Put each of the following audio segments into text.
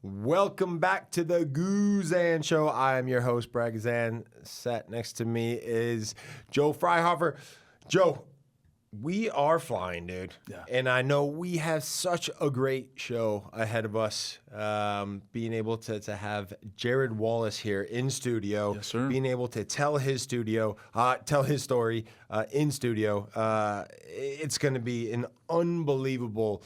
Welcome back to the Guuuzan Show. I am your host, Brad Guuuzan. Sat next to me is Joe Freihofer. Joe, we are flying, dude. Yeah. And I know we have such a great show ahead of us. Being able to have Jarryd Wallace here in studio. Yes, sir. Being able to tell his story in studio. It's going to be an unbelievable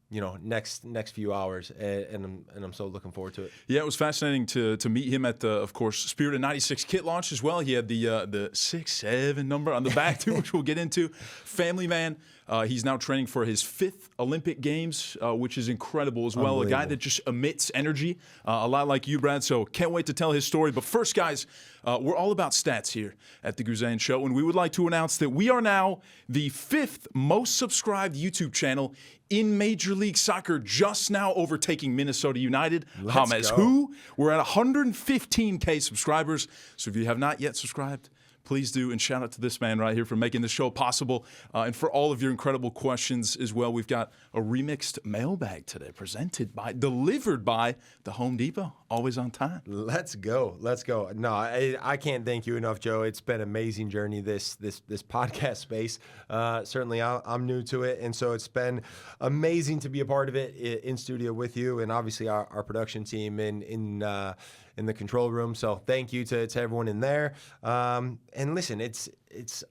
next few hours, and I'm so looking forward to it. Yeah, it was fascinating to meet him at the, of course, Spirit of 96 kit launch as well. He had the 6'7" number on the back too, which we'll get into. Family man. He's now training for his 5th Olympic Games, which is incredible as well. A guy that just emits energy, a lot like you, Brad. So can't wait to tell his story. But first, guys, we're all about stats here at the Guuuzan Show, and we would like to announce that we are now the 5th most subscribed YouTube channel in Major League Soccer, just now overtaking Minnesota United. Let's go. Who? We're at 115K subscribers. So if you have not yet subscribed, please do, and shout out to this man right here for making the show possible, and for all of your incredible questions as well. We've got a remixed mailbag today, delivered by the Home Depot, always on time. Let's go. No, I can't thank you enough, Joe. It's been an amazing journey, this podcast space. Certainly, I'm new to it, and so it's been amazing to be a part of it in studio with you, and obviously our production team in the control room. So thank you to everyone in there. And listen, it's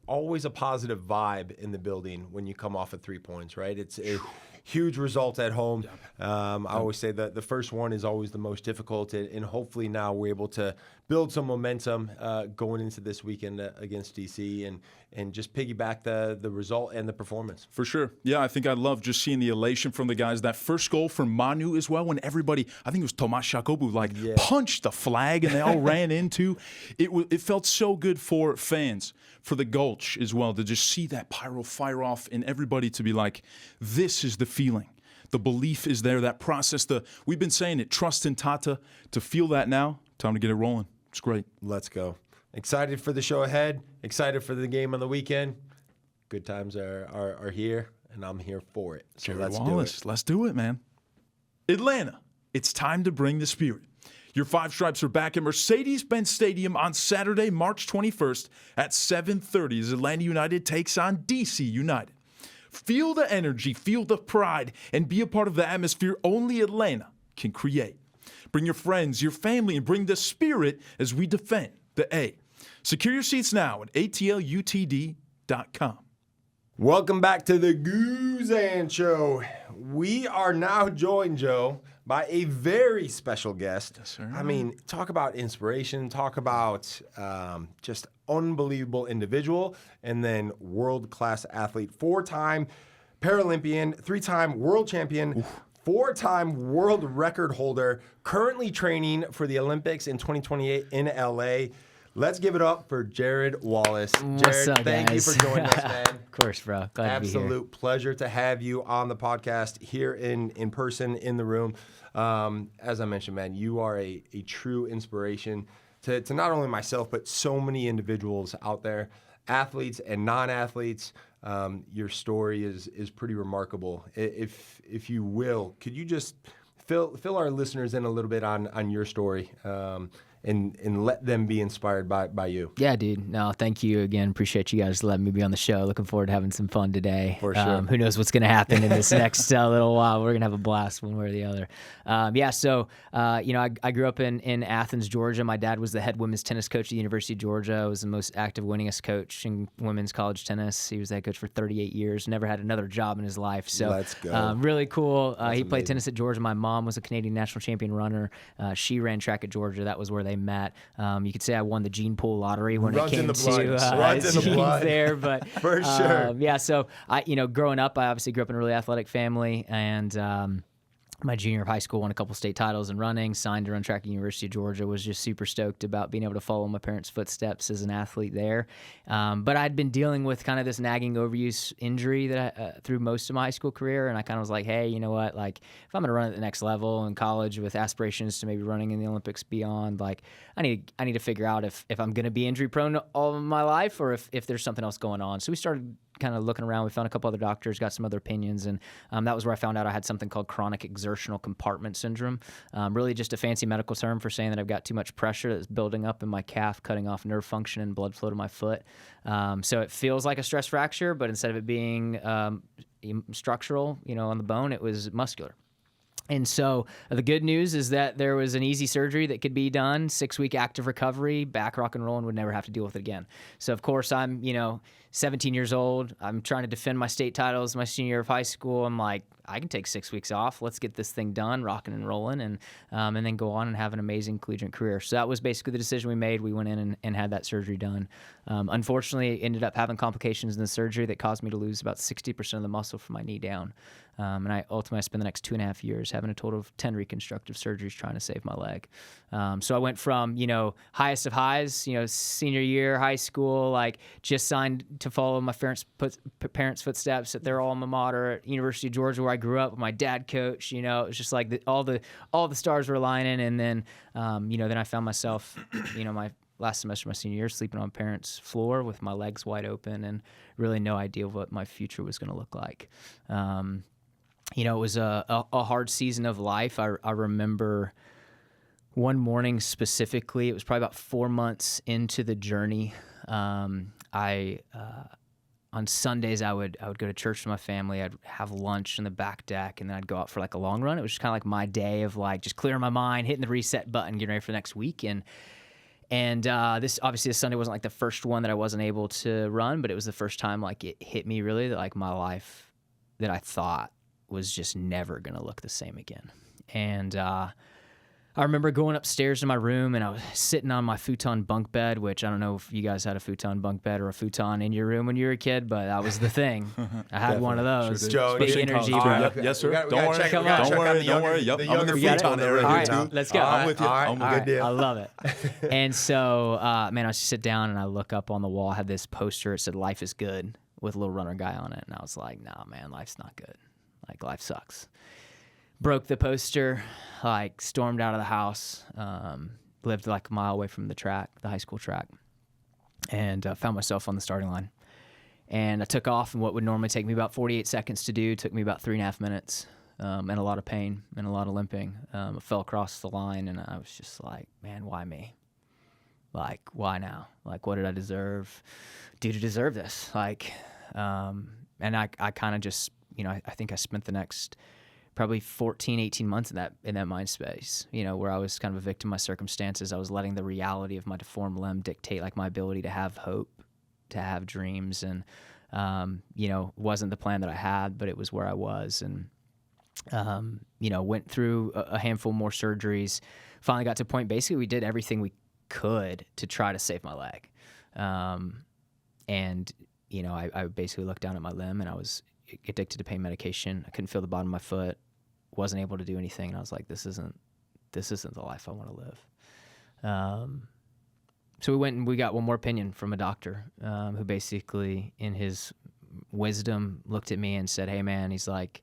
always a positive vibe in the building when you come off of 3 points, right? It's a huge result at home. I always say that the first one is always the most difficult, and hopefully now we're able to build some momentum going into this weekend against DC and just piggyback the result and the performance. For sure. Yeah, I think I love just seeing the elation from the guys. That first goal from Manu as well, when everybody, I think it was Tomas Shakobu, punched the flag and they all ran into. It felt so good for fans, for the Gulch as well, to just see that pyro fire off and everybody to be like, this is the feeling. The belief is there, that process. We've been saying it, trust in Tata. To feel that now, time to get it rolling. It's great. Let's go. Excited for the show ahead. Excited for the game on the weekend. Good times are here, and I'm here for it. So Jarryd Wallace, let's do it, man. Atlanta, it's time to bring the spirit. Your Five Stripes are back at Mercedes-Benz Stadium on Saturday, March 21st at 7:30 as Atlanta United takes on DC United. Feel the energy, feel the pride, and be a part of the atmosphere only Atlanta can create. Bring your friends, your family, and bring the spirit as we defend the A. Secure your seats now at atlutd.com. Welcome back to the Guuuzan Show. We are now joined, Joe, by a very special guest. Yes, sir. I mean, talk about inspiration, talk about just unbelievable individual, and then world-class athlete, 4-time Paralympian, 3-time world champion, 4-time world record holder, currently training for the Olympics in 2028 in LA. Let's give it up for Jarryd Wallace. What's up, thank guys? you for joining us, man. Of course, bro. Glad to be here. Absolute pleasure to have you on the podcast here in person in the room. As I mentioned, man, you are a true inspiration to not only myself, but so many individuals out there, athletes and non-athletes. Your story is pretty remarkable. If you will, could you just fill our listeners in a little bit on your story? And let them be inspired by you. Yeah, dude. No, thank you again. Appreciate you guys letting me be on the show. Looking forward to having some fun today. For sure. Who knows what's going to happen in this next little while. We're going to have a blast one way or the other. I grew up in Athens, Georgia. My dad was the head women's tennis coach at the University of Georgia. I was the most active, winningest coach in women's college tennis. He was the head coach for 38 years. Never had another job in his life. So let's go. Really cool. He amazing. played tennis at Georgia. My mom was a Canadian national champion runner. She ran track at Georgia. That was where they met. You could say I won the gene pool lottery when it came to genes there, but for sure. So growing up, I obviously grew up in a really athletic family, and my junior of high school won a couple state titles in running, signed to run track at the University of Georgia, was just super stoked about being able to follow my parents' footsteps as an athlete there. But I'd been dealing with kind of this nagging overuse injury that through most of my high school career, and I kind of was like, hey, you know what, like if I'm going to run at the next level in college with aspirations to maybe running in the Olympics beyond, like I need to figure out if I'm going to be injury prone all of my life or if there's something else going on. So we started kind of looking around. We found a couple other doctors, got some other opinions, and that was where I found out I had something called chronic exertional compartment syndrome. Really just a fancy medical term for saying that I've got too much pressure that's building up in my calf, cutting off nerve function and blood flow to my foot. So it feels like a stress fracture, but instead of it being structural, on the bone, it was muscular. And so the good news is that there was an easy surgery that could be done, 6-week active recovery, back rock and roll, and would never have to deal with it again. So, of course, I'm, 17 years old. I'm trying to defend my state titles my senior year of high school. I'm like, I can take 6 weeks off. Let's get this thing done, rocking and rolling, and then go on and have an amazing collegiate career. So that was basically the decision we made. We went in and had that surgery done. Unfortunately, ended up having complications in the surgery that caused me to lose about 60% of the muscle from my knee down. And I ultimately spent the next 2.5 years having a total of 10 reconstructive surgeries trying to save my leg. So I went from, highest of highs, senior year, high school, like just signed to follow my parents' footsteps at their alma mater at University of Georgia, where I grew up with my dad coach. It was just like all the stars were aligning. And then, then I found myself, my last semester of my senior year, sleeping on parents' floor with my legs wide open and really no idea what my future was going to look like. It was a hard season of life. I remember one morning specifically, it was probably about 4 months into the journey. On Sundays, I would go to church with my family. I'd have lunch in the back deck, and then I'd go out for like a long run. It was just kind of like my day of like just clearing my mind, hitting the reset button, getting ready for the next week. And this Sunday wasn't like the first one that I wasn't able to run, but it was the first time like it hit me really that like my life that I thought was just never going to look the same again. And I remember going upstairs to my room, and I was sitting on my futon bunk bed, which I don't know if you guys had a futon bunk bed or a futon in your room when you were a kid, but that was the thing. I had one of those. Sure Big energy, bro. Yes, sir. Don't worry. Don't worry. Yep. I'm in the futon area All here, right, too. let's go. I'm with you. All right. Good deal. I love it. And so, I just sit down and I look up on the wall. I had this poster. It said, "Life is good," with a little runner guy on it. And I was like, nah, man, life's not good. Like, life sucks. Broke the poster, like stormed out of the house, lived like a mile away from the high school track, and found myself on the starting line. And I took off, and what would normally take me about 48 seconds to do took me about 3.5 minutes, and a lot of pain and a lot of limping. I fell across the line, and I was just like, man, why me? Like, why now? Like, what did I do to deserve this? Like, and I kind of just, I think I spent the next probably 14, 18 months in that mind space, where I was kind of a victim of my circumstances. I was letting the reality of my deformed limb dictate like my ability to have hope, to have dreams. And, wasn't the plan that I had, but it was where I was. And, went through a handful more surgeries, finally got to a point, basically we did everything we could to try to save my leg. And, I basically looked down at my limb, and I was addicted to pain medication. I couldn't feel the bottom of my foot, wasn't able to do anything. And I was like, this isn't the life I want to live. So we went and we got one more opinion from a doctor, who basically in his wisdom looked at me and said, hey man, he's like,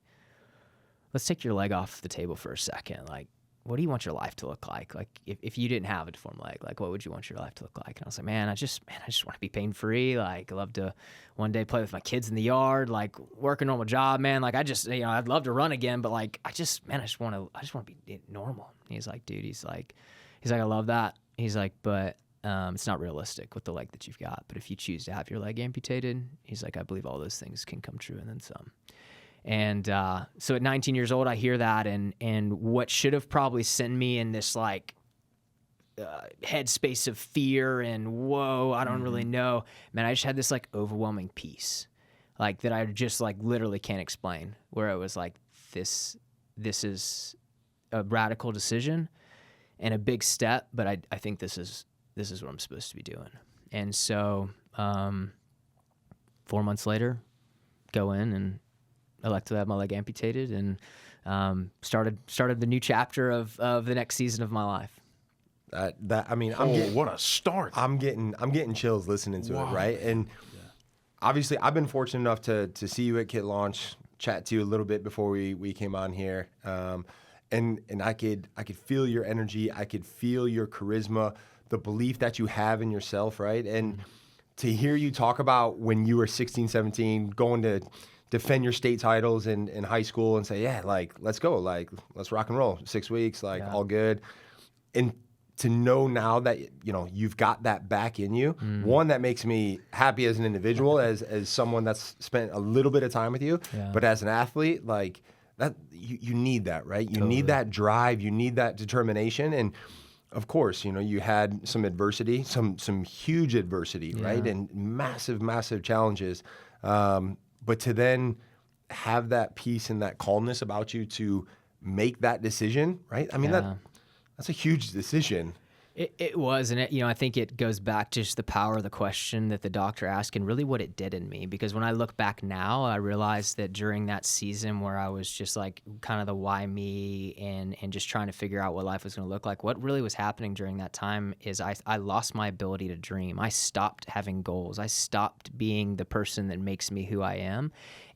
let's take your leg off the table for a second. Like, what do you want your life to look like? Like, if you didn't have a deformed leg, like, what would you want your life to look like? And I was like, I just want to be pain free. Like, I love to one day play with my kids in the yard, like work a normal job, man. Like, I'd love to run again, but like, I just want to be normal. And he's like, dude, he's like, I love that. He's like, but it's not realistic with the leg that you've got. But if you choose to have your leg amputated, he's like, I believe all those things can come true and then some. And so at 19 years old, I hear that, and what should have probably sent me in this like headspace of fear and whoa, I don't really know, man, I just had this like overwhelming peace, like that I just like literally can't explain. Where it was like this is a radical decision and a big step, but I think this is what I'm supposed to be doing. And so 4 months later, go in and elected to have my leg amputated, and started the new chapter of the next season of my life. What a start! I'm getting chills listening to it, right? And obviously, I've been fortunate enough to see you at Kit Launch, chat to you a little bit before we came on here, and I could feel your energy, I could feel your charisma, the belief that you have in yourself, right? And to hear you talk about when you were 16, 17, going to defend your state titles in high school and say, yeah, like, let's go, like, let's rock and roll, 6 weeks, like, all good. And to know now that, you know, you've got that back in you, one, that makes me happy as an individual, as someone that's spent a little bit of time with you, but as an athlete, like, that you need that, right? You need that drive, you need that determination. And of course, you know, you had some adversity, some huge adversity, right? And massive challenges. But to then have that peace and that calmness about you to make that decision, right? I mean, that's a huge decision. It was, and you know, I think it goes back to just the power of the question that the doctor asked and really what it did in me. Because when I look back now, I realized that during that season where I was just like kind of the why me and just trying to figure out what life was going to look like, what really was happening during that time is I lost my ability to dream. I stopped having goals. I stopped being the person that makes me who I am.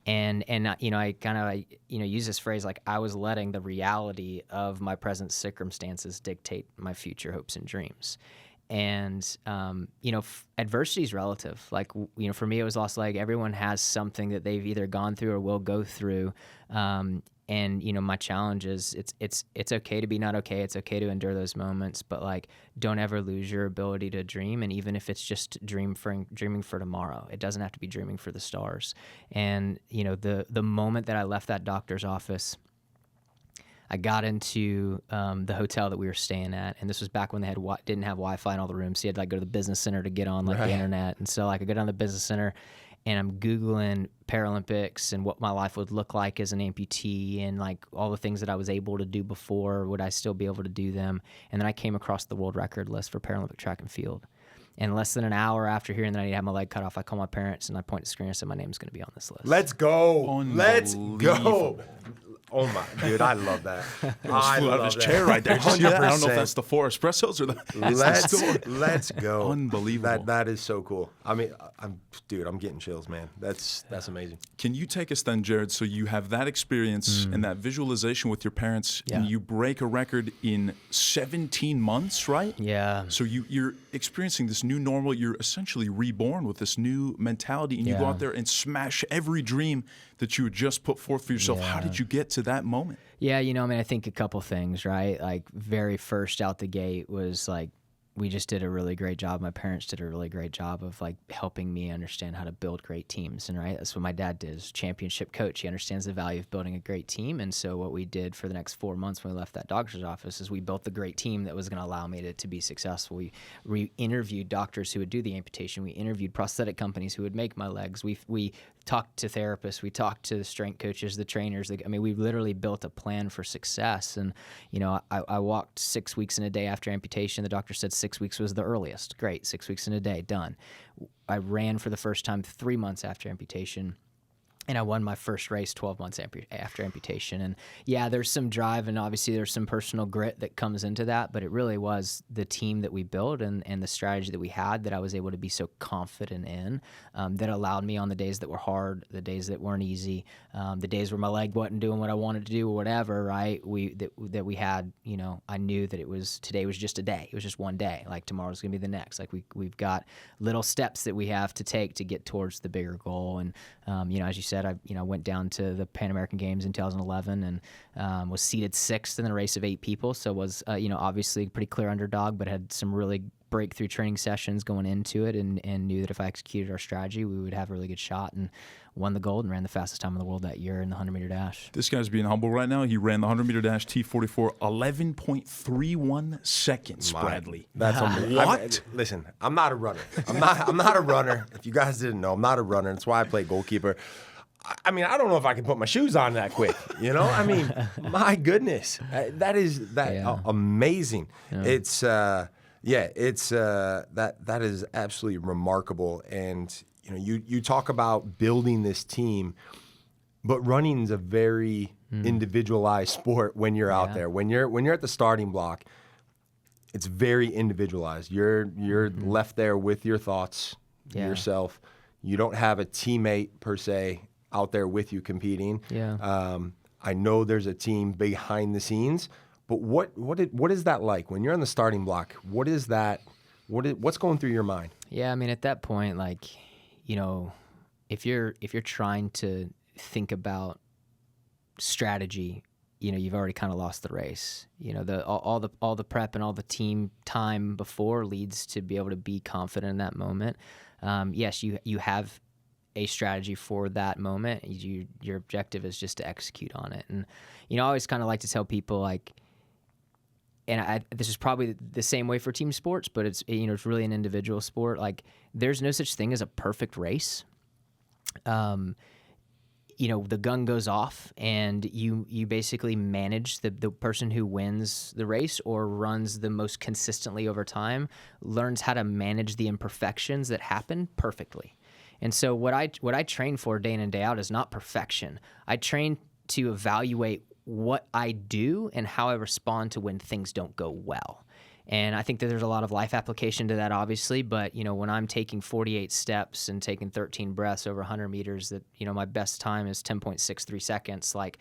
And you know, I kind of use this phrase like I was letting the reality of my present circumstances dictate my future hopes and dreams. And you know, adversity is relative. Like, you know, for me, it was also like everyone has something that they've either gone through or will go through. And you know, my challenge is it's okay to be not okay. It's okay to endure those moments, but like, don't ever lose your ability to dream. And even if it's just dreaming for tomorrow, it doesn't have to be dreaming for the stars. And you know, the moment that I left that doctor's office, I got into the hotel that we were staying at, and this was back when they didn't have Wi-Fi in all the rooms, so you had to like go to the business center to get on like the internet. And so like I go down to the business center, and I'm Googling Paralympics and what my life would look like as an amputee and like all the things that I was able to do before, would I still be able to do them? And then I came across the world record list for Paralympic track and field. And less than an hour after hearing that I need to have my leg cut off, I call my parents and I point to the screen and said, my name's going to be on this list. Let's go. Let's go. Oh my, dude, I love that. I flew out of his chair right there. Just, I don't know if that's the 4 espressos or Let's go. Unbelievable. That is so cool. I mean, I'm getting chills, man. That's amazing. Can you take us then, Jarryd? So you have that experience and that visualization with your parents, and you break a record in 17 months, right? Yeah. So you're experiencing this new normal. You're essentially reborn with this new mentality, and you go out there and smash every dream that you had just put forth for yourself. How did you get to that moment? Yeah, you know, I mean, I think a couple things, right? Like, very first out the gate was like, we just did a really great job. My parents did a really great job of like helping me understand how to build great teams. And right, that's what my dad did, is championship coach. He understands the value of building a great team. And so what we did for the next 4 months when we left that doctor's office is we built the great team that was going to allow me to be successful. We interviewed doctors who would do the amputation. We interviewed prosthetic companies who would make my legs. We talked to therapists. We talked to the strength coaches, the trainers. I mean, we literally built a plan for success. And, you know, I walked 6 weeks in a day after amputation. The doctor said 6 weeks was the earliest. Great, 6 weeks in a day, done. I ran for the first time 3 months after amputation. And I won my first race 12 months after amputation. And yeah, there's some drive, and obviously there's some personal grit that comes into that, but it really was the team that we built and the strategy that we had that I was able to be so confident in, that allowed me on the days that were hard, the days that weren't easy, the days where my leg wasn't doing what I wanted to do or whatever, right? That we had, you know, I knew that today was just a day. It was just one day. Like, tomorrow's going to be the next. Like, we've got little steps that we have to take to get towards the bigger goal. And, you know, as you said, I went down to the Pan American Games in 2011 and was seated 6th in a race of 8 people. So was, obviously a pretty clear underdog, but had some really breakthrough training sessions going into it and knew that if I executed our strategy, we would have a really good shot, and won the gold and ran the fastest time in the world that year in the 100-meter dash. This guy's being humble right now. He ran the 100-meter dash T44 11.31 seconds, Bradley. That's what? Listen, I'm not a runner. I'm not a runner. If you guys didn't know, I'm not a runner. That's why I play goalkeeper. I mean, I don't know if I can put my shoes on that quick. You know, I mean, my goodness, that is amazing. Yeah. It's that is absolutely remarkable. And you know, you talk about building this team, but running is a very individualized sport when you're out there. When you're at the starting block, it's very individualized. You're left there with your thoughts, yourself. You don't have a teammate per se out there with you competing. I know there's a team behind the scenes, but what is that like when you're on the starting block? What is that What's going through your mind? Yeah, I mean, at that point, like, you know, if you're trying to think about strategy, you know, you've already kind of lost the race. You know, all the prep and all the team time before leads to be able to be confident in that moment. Yes, you have a strategy for that moment. Your objective is just to execute on it. And you know, I always kind of like to tell people, like, and this is probably the same way for team sports, but it's, you know, it's really an individual sport. Like, there's no such thing as a perfect race. You know, the gun goes off and you basically manage the person who wins the race or runs the most consistently over time, learns how to manage the imperfections that happen perfectly. And so what I train for day in and day out is not perfection. I train to evaluate what I do and how I respond to when things don't go well. And I think that there's a lot of life application to that, obviously. But, you know, when I'm taking 48 steps and taking 13 breaths over 100 meters, that, you know, my best time is 10.63 seconds. Like,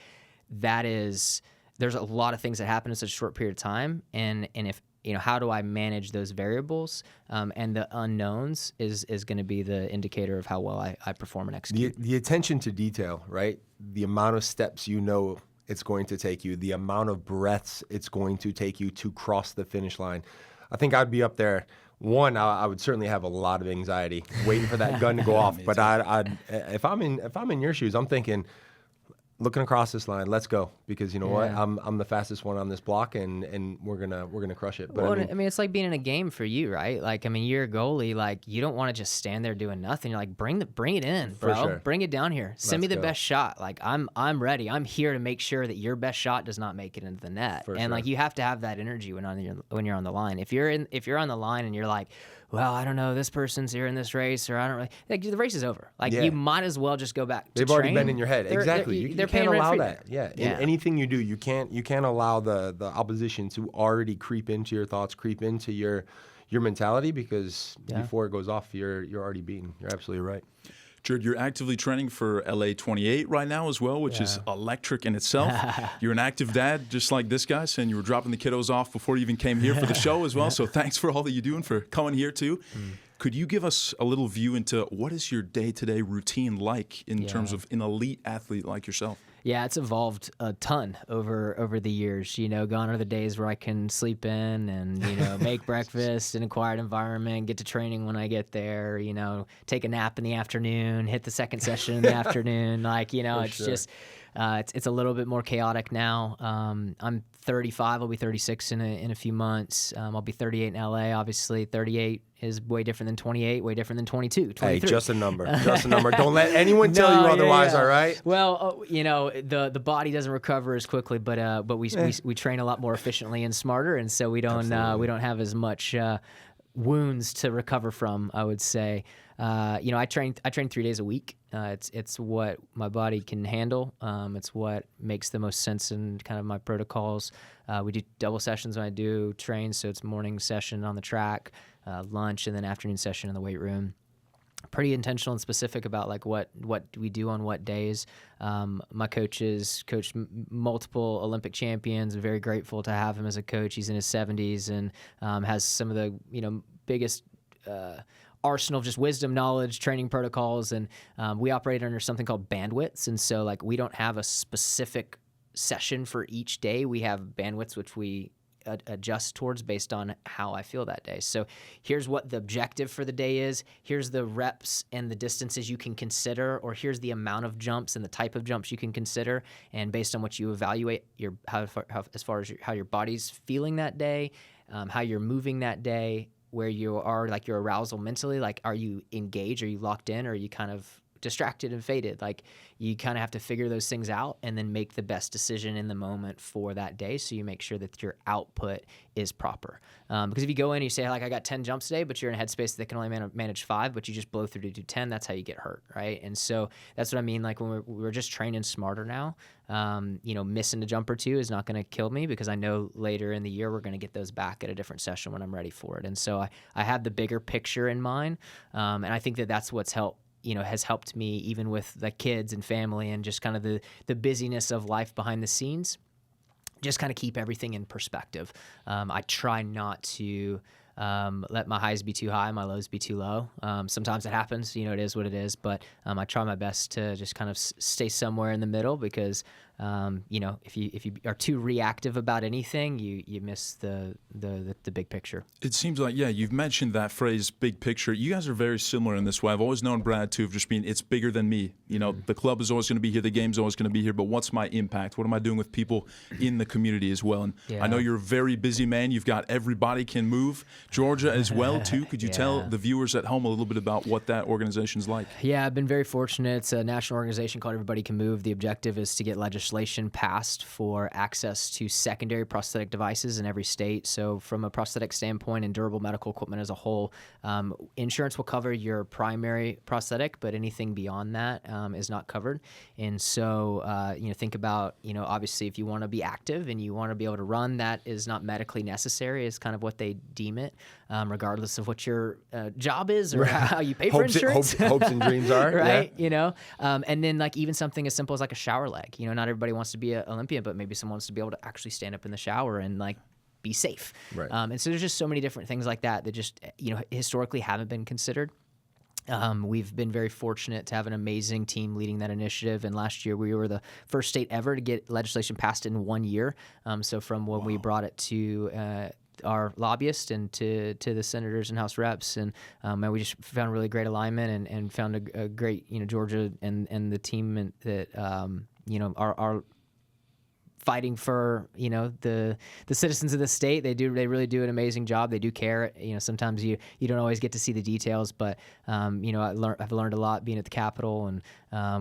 there's a lot of things that happen in such a short period of time. And if, you know, how do I manage those variables? And the unknowns is going to be the indicator of how well I perform and execute. The attention to detail, right? The amount of steps you know it's going to take you, the amount of breaths it's going to take you to cross the finish line. I think I'd be up there. One, I would certainly have a lot of anxiety waiting for that gun to go off. But if I'm in your shoes, I'm thinking, looking across this line, let's go, because you know what, I'm the fastest one on this block, and we're gonna crush it. But well, I mean, it's like being in a game for you, right? Like, I mean, you're a goalie. Like, you don't want to just stand there doing nothing. You're like, bring it in, bro. Sure. Bring it down here. Send me the go. best shot. Like, I'm ready. I'm here to make sure that your best shot does not make it into the net. For and sure. like, you have to have that energy when you're on the line. If you're on the line and you're like, well, I don't know, this person's here in this race, or I don't really, like, the race is over. Like, you might as well just go back to They've already train. been in your head. Exactly. You can't allow that. Yeah. In anything you do, you can't allow the opposition to already creep into your thoughts, creep into your mentality, because before it goes off, you're already beaten. You're absolutely right. Jarryd, you're actively training for LA 28 right now as well, which is electric in itself. You're an active dad, just like this guy, saying you were dropping the kiddos off before you even came here for the show as well. So thanks for all that you're doing, for coming here too. Could you give us a little view into what is your day-to-day routine like in terms of an elite athlete like yourself? Yeah, it's evolved a ton over the years. You know, gone are the days where I can sleep in and, you know, make breakfast in a quiet environment, get to training when I get there, you know, take a nap in the afternoon, hit the second session in the afternoon. Like, you know, it's just, it's a little bit more chaotic now. I'm 35. I'll be 36 in a few months. I'll be 38 in LA. Obviously, 38 is way different than 28, way different than 22, 23. Hey, just a number. Just a number. Don't let anyone tell you otherwise, all right? Well, you know, the body doesn't recover as quickly, but we train a lot more efficiently and smarter, and so we don't have as much wounds to recover from, I would say. You know, I train 3 days a week. It's what my body can handle. It's what makes the most sense in kind of my protocols. We do double sessions when I do train, so it's morning session on the track, lunch, and then afternoon session in the weight room. Pretty intentional and specific about like what we do on what days. My coaches coached multiple Olympic champions. I'm very grateful to have him as a coach. He's in his 70s and has some of the, you know, biggest arsenal of just wisdom, knowledge, training protocols, and we operate under something called bandwidths. And so, like, we don't have a specific session for each day. We have bandwidths which we adjust towards based on how I feel that day. So here's what the objective for the day is. Here's the reps and the distances you can consider, or here's the amount of jumps and the type of jumps you can consider. And based on what you evaluate, as far as how your body's feeling that day, how you're moving that day, where you are, like your arousal mentally, like are you engaged, are you locked in, or are you kind of distracted and faded? Like, you kind of have to figure those things out and then make the best decision in the moment for that day, so you make sure that your output is proper. Because if you go in and you say, like, I got 10 jumps today, but you're in a headspace that can only manage 5, but you just blow through to do 10, that's how you get hurt, right? And so that's what I mean. Like, when we're just training smarter now, you know, missing a jump or two is not going to kill me, because I know later in the year we're going to get those back at a different session when I'm ready for it. And so I have the bigger picture in mind, and I think that that's what's has helped me, even with the kids and family and just kind of the busyness of life behind the scenes, just kind of keep everything in perspective. I try not to let my highs be too high, my lows be too low. Sometimes it happens, it is what it is, but I try my best to just kind of stay somewhere in the middle because, if you are too reactive about anything, you miss the big picture. It seems like, you've mentioned that phrase, big picture. You guys are very similar in this way. I've always known Brad, too, of just being, it's bigger than me. The club is always going to be here, the game's always going to be here, but what's my impact? What am I doing with people in the community as well? And I know you're a very busy man. You've got Everybody Can Move, Georgia as well, too. Could you tell the viewers at home a little bit about what that organization's like? Yeah, I've been very fortunate. It's a national organization called Everybody Can Move. The objective is to get legislation passed for access to secondary prosthetic devices in every state. So from a prosthetic standpoint and durable medical equipment as a whole, insurance will cover your primary prosthetic, but anything beyond that is not covered. And so, think about, obviously if you want to be active and you want to be able to run, that is not medically necessary is kind of what they deem it, regardless of what your job is or how you pay for insurance. Hopes and dreams are. Right. And then like even something as simple as like a shower leg, not everybody wants to be an Olympian, but maybe someone wants to be able to actually stand up in the shower and like be safe. Right. And so there's just so many different things like that just, historically haven't been considered. We've been very fortunate to have an amazing team leading that initiative. And last year we were the first state ever to get legislation passed in 1 year. So from when we brought it to our lobbyists and to the senators and House reps, and we just found really great alignment and found a great, Georgia and the team that are fighting for the citizens of the state. They really do an amazing job. They do care. Sometimes you don't always get to see the details, but I've learned a lot being at the Capitol, and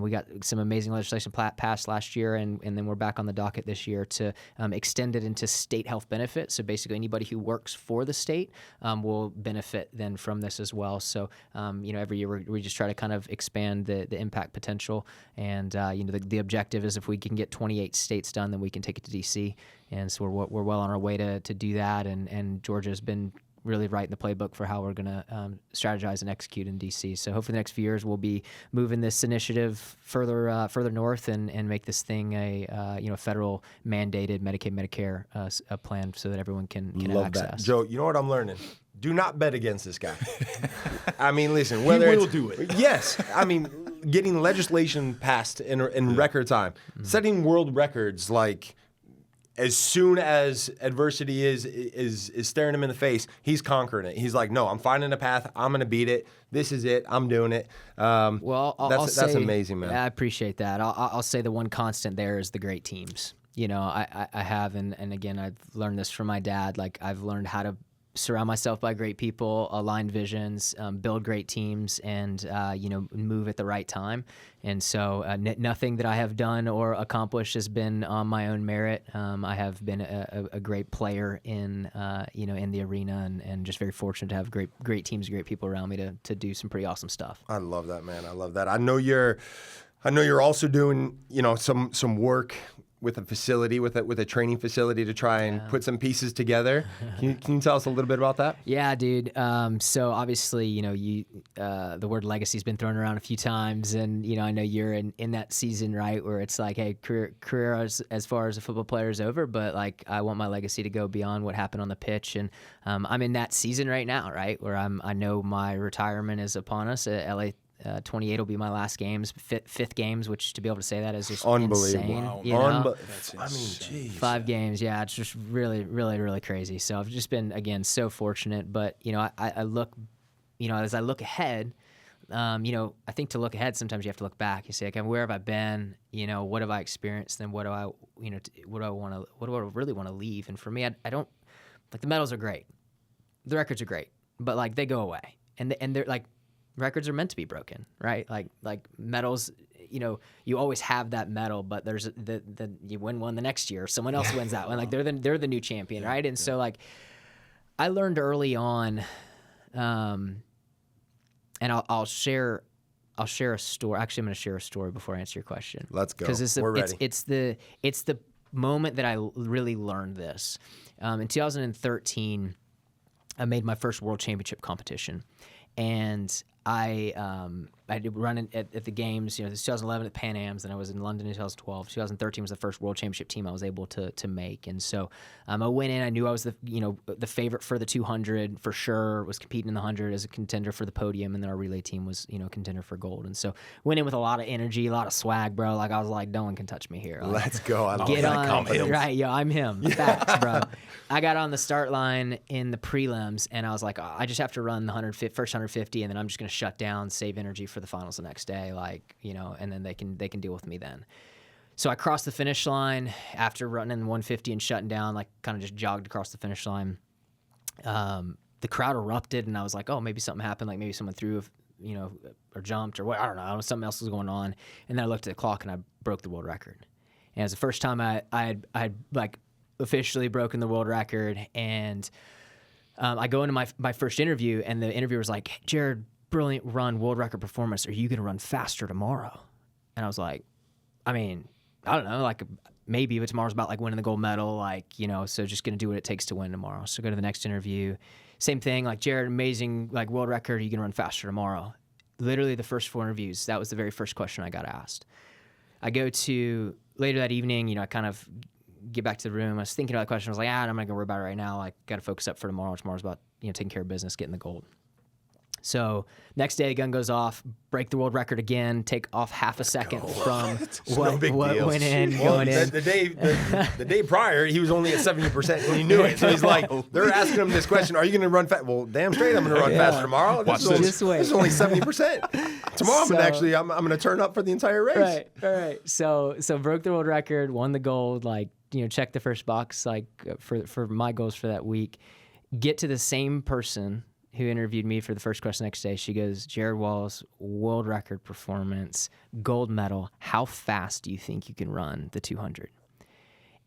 we got some amazing legislation passed last year, and then we're back on the docket this year to extend it into state health benefits. So basically, anybody who works for the state will benefit then from this as well. So every year we just try to kind of expand the impact potential, and the objective is if we can get 28 states done, then we can take it to DC, and so we're well on our way to do that. And Georgia's been really right in the playbook for how we're going to strategize and execute in DC. So hopefully the next few years we'll be moving this initiative further north and make this thing a federal mandated Medicaid Medicare a plan so that everyone can Love access. That. Joe, you know what I'm learning? Do not bet against this guy. I mean, listen, whether he will do it. Yes, I mean, getting legislation passed in record time, setting world records like. As soon as adversity is staring him in the face, he's conquering it. He's like, no, I'm finding a path. I'm going to beat it. This is it. I'm doing it. That's amazing, man. I appreciate that. I'll say the one constant there is the great teams. I have, and again, I've learned this from my dad. Like I've learned how to surround myself by great people, aligned visions, build great teams, and move at the right time. And so nothing that I have done or accomplished has been on my own merit. I have been a great player in the arena, and just very fortunate to have great teams, great people around me to do some pretty awesome stuff. I love that, man. I love that. I know you're also doing some work with a facility, with a training facility to try and put some pieces together. Can you tell us a little bit about that? Yeah, dude. So obviously, the word legacy has been thrown around a few times, and I know you're in that season, right, where it's like, hey, career as far as a football player is over, but like I want my legacy to go beyond what happened on the pitch, and I'm in that season right now, right, where I know my retirement is upon us. LA 28 will be my last games, fifth games, which to be able to say that is just unbelievable. Insane. Wow. I mean, geez. 5 games, yeah, it's just really, really, really crazy. So I've just been, again, so fortunate. But I look, as I look ahead, I think to look ahead, sometimes you have to look back. You say, okay, where have I been? What have I experienced? Then what do I really want to leave? And for me, I don't like the medals are great, the records are great, but like they go away, and they're like. Records are meant to be broken, right? Like medals, you always have that medal, but there's you win one the next year, someone else wins that one. Like they're the new champion, right? And so like I learned early on, and I'll share a story. Actually, I'm going to share a story before I answer your question. Let's go. Because We're ready. It's the moment that I really learned this. In 2013, I made my first world championship competition. And I I did run at the games, this 2011 at Pan Am's, then I was in London in 2012. 2013 was the first World Championship team I was able to make. And so I went in, I knew I was the favorite for the 200 for sure, was competing in the 100 as a contender for the podium, and then our relay team was, contender for gold. And so went in with a lot of energy, a lot of swag, bro. Like I was like, no one can touch me here. Like, Let's go. I love get that on, confidence. right? Yeah, I'm him. Facts, bro. I got on the start line in the prelims, and I was like, I just have to run the first 150, and then I'm just going to shut down, save energy for the finals the next day, and then they can deal with me then. So I crossed the finish line after running 150 and shutting down, like kind of just jogged across the finish line. The crowd erupted, and I was like, oh, maybe something happened, like maybe someone threw, or jumped, or what, I don't know, something else was going on. And then I looked at the clock, and I broke the world record. And it was the first time I had like officially broken the world record. And I go into my first interview, and the interviewer was like, Jarryd, brilliant run, world record performance. Are you going to run faster tomorrow? And I was like, I mean, I don't know, like maybe, but tomorrow's about like winning the gold medal, so just going to do what it takes to win tomorrow. So go to the next interview. Same thing, like, Jarryd, amazing, like world record. Are you going to run faster tomorrow? Literally the first 4 interviews, that was the very first question I got asked. I go to later that evening, I kind of get back to the room. I was thinking about the question. I was like, I'm not going to worry about it right now. Like, got to focus up for tomorrow. Tomorrow's about, taking care of business, getting the gold. So next day, the gun goes off, break the world record again, take off half a second from what went in, going in. The day prior, he was only at 70% when he knew it. So he's like, they're asking him this question, are you going to run fast? Well, damn straight, I'm going to run faster tomorrow. This is only 70%. Tomorrow, I'm going to turn up for the entire race. Right. So broke the world record, won the gold, check the first box, for my goals for that week. Get to the same person who interviewed me for the first question next day. She goes, Jarryd Wallace, world record performance, gold medal. How fast do you think you can run the 200?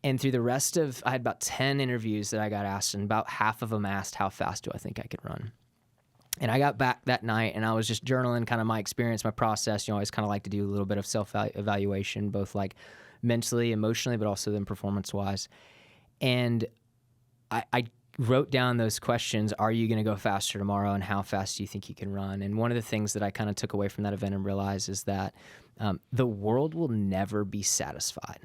And through the rest of, I had about 10 interviews that I got asked, and about half of them asked, how fast do I think I could run? And I got back that night, and I was just journaling kind of my experience, my process. I always kind of like to do a little bit of self-evaluation, both like mentally, emotionally, but also then performance-wise. And I wrote down those questions. Are you going to go faster tomorrow, and how fast do you think you can run? And one of the things that I kind of took away from that event and realized is that the world will never be satisfied.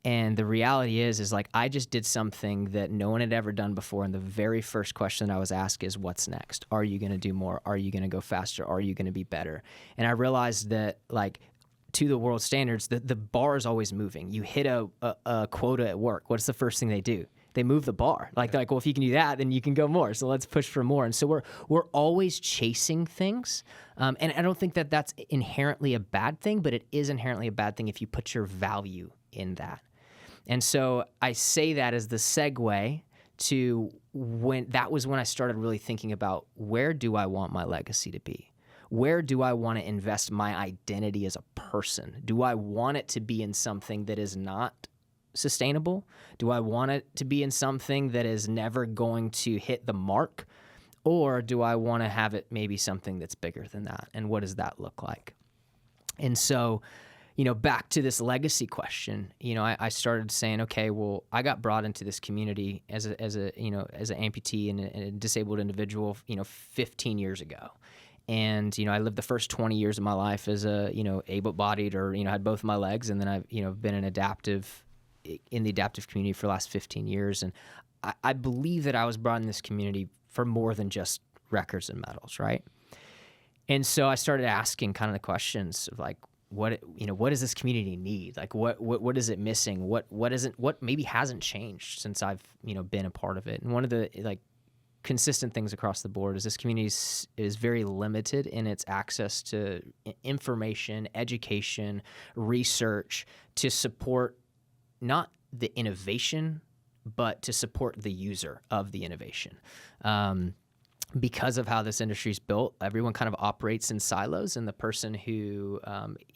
And the reality is like, I just did something that no one had ever done before. And the very first question that I was asked is, what's next? Are you going to do more? Are you going to go faster? Are you going to be better? And I realized that, like, to the world standards, the bar is always moving. You hit a quota at work. What's the first thing they do? They move the bar. They're like, well, if you can do that, then you can go more. So let's push for more. And so we're always chasing things. And I don't think that that's inherently a bad thing, but it is inherently a bad thing if you put your value in that. And so I say that as the segue to when I started really thinking about, where do I want my legacy to be? Where do I want to invest my identity as a person? Do I want it to be in something that is not sustainable? Do I want it to be in something that is never going to hit the mark? Or do I want to have it maybe something that's bigger than that? And what does that look like? And so, back to this legacy question, I started saying, okay, well, I got brought into this community as an amputee and a disabled individual, 15 years ago. And, I lived the first 20 years of my life as able-bodied, or, had both of my legs. And then I've, been in the adaptive community for the last 15 years. And I believe that I was brought in this community for more than just records and medals, right? And so I started asking kind of the questions of, like, what does this community need? Like, what is it missing? What maybe hasn't changed since I've, been a part of it? And one of the, like, consistent things across the board is this community is very limited in its access to information, education, research, to support not the innovation, but to support the user of the innovation. Because of how this industry is built, everyone kind of operates in silos, and the person who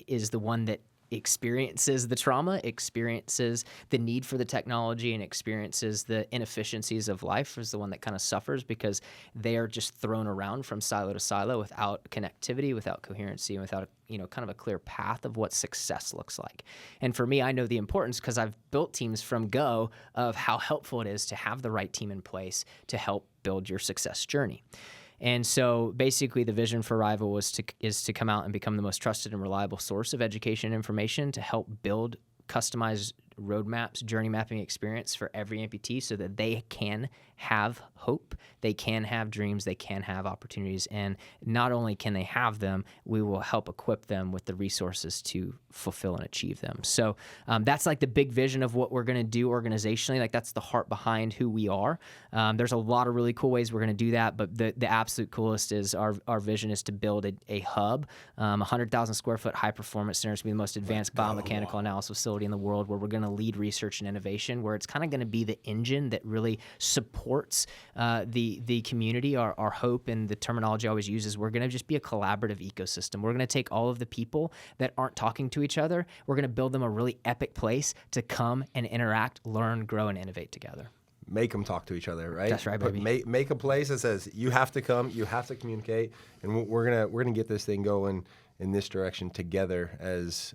is the one that experiences the trauma, experiences the need for the technology, and experiences the inefficiencies of life is the one that kind of suffers, because they are just thrown around from silo to silo without connectivity, without coherency, and without kind of a clear path of what success looks like. And for me, I know the importance, because I've built teams from go, of how helpful it is to have the right team in place to help build your success journey. And so basically the vision for Rival is to come out and become the most trusted and reliable source of education and information to help build customized roadmaps, journey mapping experience for every amputee so that they can have hope, they can have dreams, they can have opportunities. And not only can they have them, we will help equip them with the resources to fulfill and achieve them. So that's like the big vision of what we're going to do organizationally. Like that's the heart behind who we are. There's a lot of really cool ways we're going to do that, but the absolute coolest is our vision is to build a hub, 100,000 square foot high performance center to be the most advanced biomechanical analysis facility in the world, where we're going to lead research and innovation, where it's kind of going to be the engine that really supports the community. Our hope, and the terminology I always use, is we're going to just be a collaborative ecosystem. We're going to take all of the people that aren't talking to each other. We're going to build them a really epic place to come and interact, learn, grow, and innovate together. Make them talk to each other, right? That's right, baby. Make a place that says you have to come, you have to communicate, and we're gonna get this thing going in this direction together as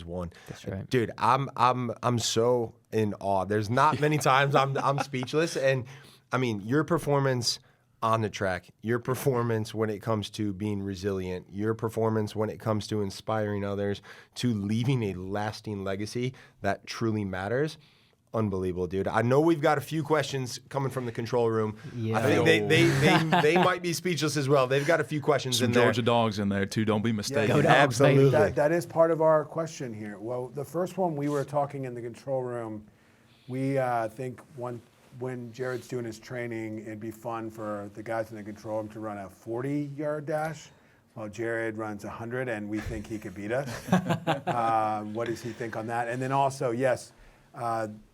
one. That's right, dude. I'm so in awe. There's not many times I'm speechless, and I mean your performance on the track, your performance when it comes to being resilient, your performance when it comes to inspiring others, to leaving a lasting legacy that truly matters. Unbelievable, dude. I know we've got a few questions coming from the control room. Yeah. I think they might be speechless as well. They've got a few questions Some in there. Georgia dogs in there too. Don't be mistaken. Go Dogs, Absolutely. That is part of our question here. Well, the first one we were talking in the control room, we think when Jarryd's doing his training, it'd be fun for the guys in the control room to run a 40-yard dash while Jarryd runs 100, and we think he could beat us. What does he think on that? And then also, yes,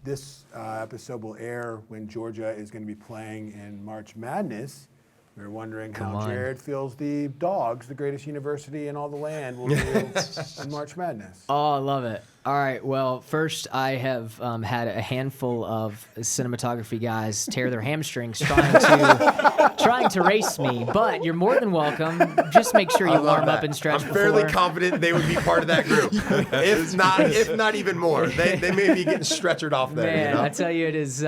this episode will air when Georgia is going to be playing in March Madness. We're wondering how Jarryd feels the Dogs, the greatest university in all the land, will do in March Madness. Oh, I love it. All right. Well, first, I have had a handful of cinematography guys tear their hamstrings trying to race me. But you're more than welcome. Just make sure you warm up and stretch. I'm fairly confident they would be part of that group, if not even more. They may be getting stretchered off there. Man, you know? I tell you, it's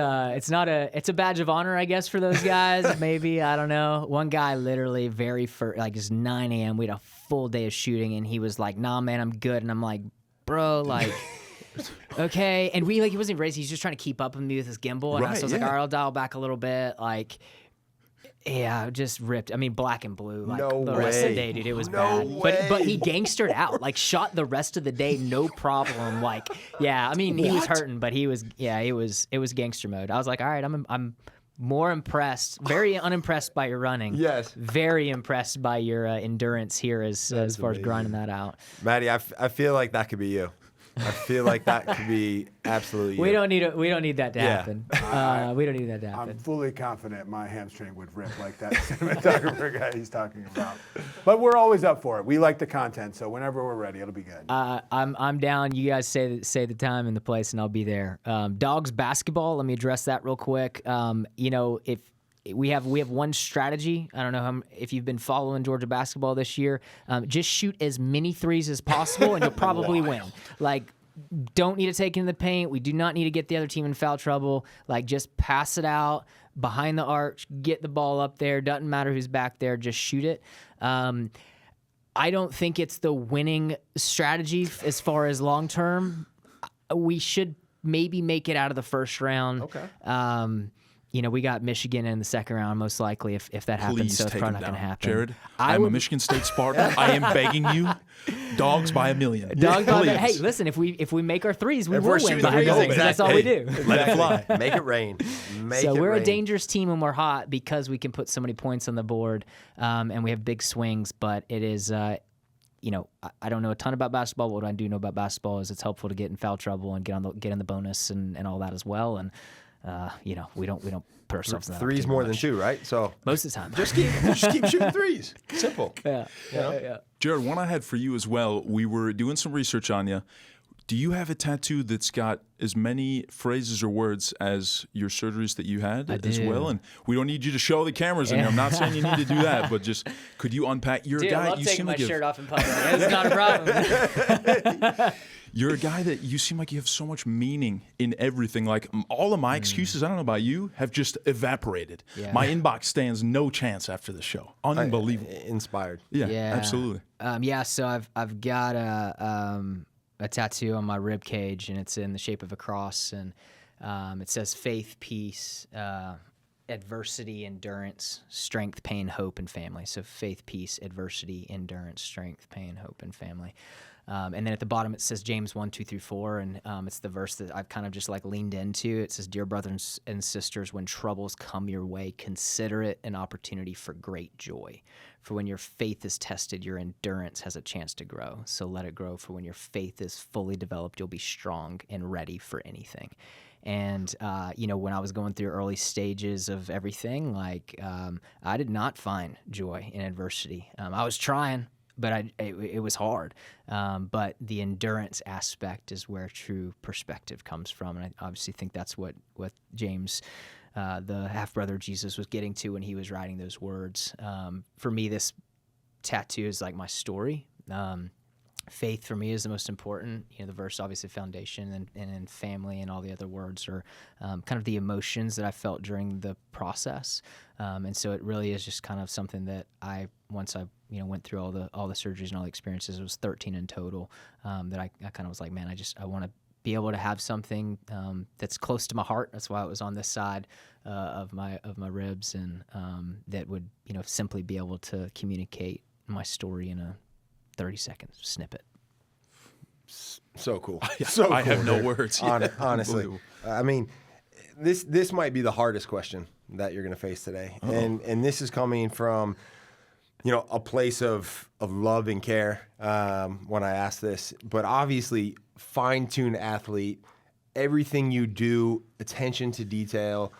a badge of honor, I guess, for those guys. Maybe, I don't know. One guy literally it's 9 a.m. We had a full day of shooting, and he was like, "Nah, man, I'm good." And I'm like, "Bro, like." Okay, and he wasn't racing. He's just trying to keep up with me with his gimbal, and so I was like, all right, I'll dial back a little bit. Like, yeah, just ripped. I mean, black and blue. Like the rest of the day, dude, it was bad. But he gangstered out. Like, shot the rest of the day, no problem. Like, yeah, I mean, he was hurting, but it was gangster mode. I was like, all right, I'm more impressed, very unimpressed by your running. Yes. Very impressed by your endurance here as far as grinding that out. Maddie, I feel like that could be you. I feel like that could be absolutely you. We don't need that to happen. We don't need that to happen. I'm fully confident my hamstring would rip like that cinematographer guy he's talking about. But we're always up for it. We like the content, so whenever we're ready, it'll be good. I'm down. You guys say the time and the place, and I'll be there. Dogs basketball. Let me address that real quick. If we have one strategy. I don't know if you've been following Georgia basketball this year. Just shoot as many threes as possible, and you'll probably win. Like, don't need to take in the paint. We do not need to get the other team in foul trouble. Like, just pass it out behind the arch, get the ball up there. Doesn't matter who's back there. Just shoot it. I don't think it's the winning strategy as far as long term. We should maybe make it out of the first round. Okay. We got Michigan in the second round, most likely, if that happens. Please So it's take probably him not going to down. happen. Jarryd, I'm a Michigan State Spartan. I am begging you. Dogs by a million. Dogs by Please. Hey, listen, if we make our threes, we If will we're win. shooting by a threes, goal. exactly. That's all we do. Let it fly. Make it rain. So we're rain. a dangerous team when we're hot because we can put so many points on the board, and we have big swings. But it is, I don't know a ton about basketball. What I do know about basketball is it's helpful to get in foul trouble and get in the bonus and all that as well. And we don't put ourselves in that Three's opportunity more much. than two, right? So Most of the time. just keep shooting threes. Simple. Yeah. Jarryd, one I had for you as well. We were doing some research on you. Do you have a tattoo that's got as many phrases or words as your surgeries that you had as do. well? And we don't need you to show the cameras in here. I'm not saying you need to do that, but just could you unpack? You're Dude, a guy. I love you taking seem my like shirt off in public. It's not a problem. You're a guy that you seem like you have so much meaning in everything. Like all of my excuses, I don't know about you, have just evaporated. Yeah. My inbox stands no chance after the show. Unbelievable. Inspired. Yeah, absolutely. So I've got a tattoo on my rib cage, and it's in the shape of a cross, and it says faith, peace, adversity, endurance, strength, pain, hope, and family. So faith, peace, adversity, endurance, strength, pain, hope, and family. And then at the bottom it says James 1:2-4, and it's the verse that I've kind of just like leaned into. It says, "Dear brothers and sisters, when troubles come your way, consider it an opportunity for great joy. For when your faith is tested, your endurance has a chance to grow. So let it grow, for when your faith is fully developed, you'll be strong and ready for anything." And, when I was going through early stages of everything, I did not find joy in adversity. I was trying, but it was hard. But the endurance aspect is where true perspective comes from. And I obviously think that's what James, the half-brother of Jesus, was getting to when he was writing those words. For me, this tattoo is like my story. Faith for me is the most important. The verse, obviously, foundation, and then family and all the other words are kind of the emotions that I felt during the process. And so it really is just kind of something that once I went through all the surgeries and all the experiences, it was 13 in total, that I kind of was like, man, I want to be able to have something that's close to my heart. That's why it was on this side of my ribs, and that would simply be able to communicate my story in a 30-second snippet. So cool. I have no words. Honestly, I mean, this might be the hardest question that you're going to face today, and this is coming from a place of love and care when I ask this. But obviously, fine-tuned athlete, everything you do, attention to detail,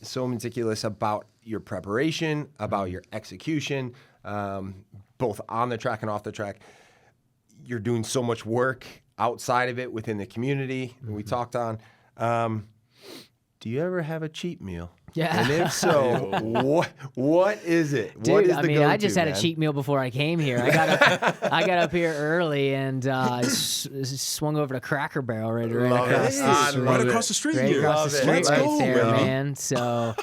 so meticulous about your preparation, about your execution, both on the track and off the track. You're doing so much work outside of it within the community we talked on. Do you ever have a cheat meal? Yeah. And if so, what is it? Dude, what is the go-to, I just had man? a cheat meal before I came here. I got up here early and swung over to Cracker Barrel right across the street. Right across the street here. Across the street Let's right go, there, baby. man. So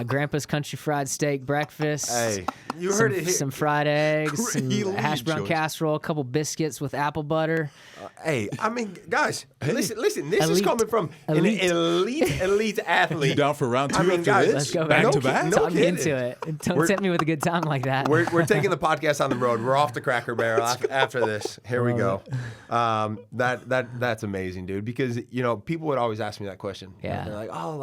Grandpa's Country Fried Steak breakfast. Hey, you heard it here. Some fried eggs, some Elite, hash brown George. casserole, a couple biscuits with apple butter. Hey, I mean, guys, listen. This is Elite. coming from an elite athlete. You down for round two I mean, after guys, this? Let's go, Back man. to back? No Talk me kidding. into it. Don't tempt me with a good time like that. We're taking the podcast on the road. We're off the Cracker Barrel after this. Here we go. That's amazing, dude. Because people would always ask me that question. Yeah. They're like, oh,